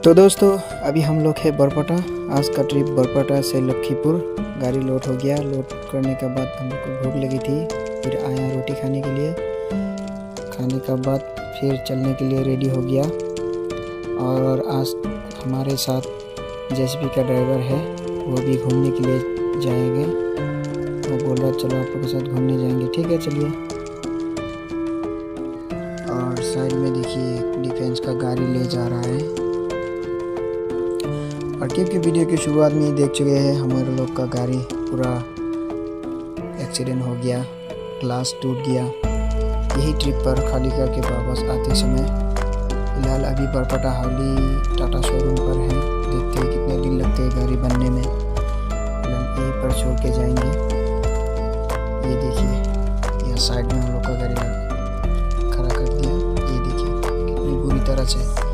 तो दोस्तों अभी हम लोग है बरपटा। आज का ट्रिप बरपटा से लखीपुर। गाड़ी लोड हो गया। लोड करने के बाद हम लोग को भूख लगी थी, फिर आया रोटी खाने के लिए। खाने के बाद फिर चलने के लिए रेडी हो गया। और आज हमारे साथ जेसीबी का ड्राइवर है, वो भी घूमने के लिए जाएंगे। वो बोल रहा चलो आप लोग के साथ घूमने जाएंगे। ठीक है चलिए। और साइड में देखिए डिफेंस का गाड़ी ले जा रहा है। और ट्रिप की वीडियो की शुरुआत में ही देख चुके हैं, हमारे लोग का गाड़ी पूरा एक्सीडेंट हो गया, ग्लास टूट गया। यही ट्रिप पर खाली करके वापस आते समय फिलहाल अभी बरपटा हावली टाटा शोरूम पर है। देखते हैं कितने दिन लगते हैं गाड़ी बनने में। यहीं पर छोड़ के जाएंगे। ये देखिए यहाँ साइड में हम लोग का गाड़ी खड़ा कर दिया। ये देखिए कितनी बुरी तरह से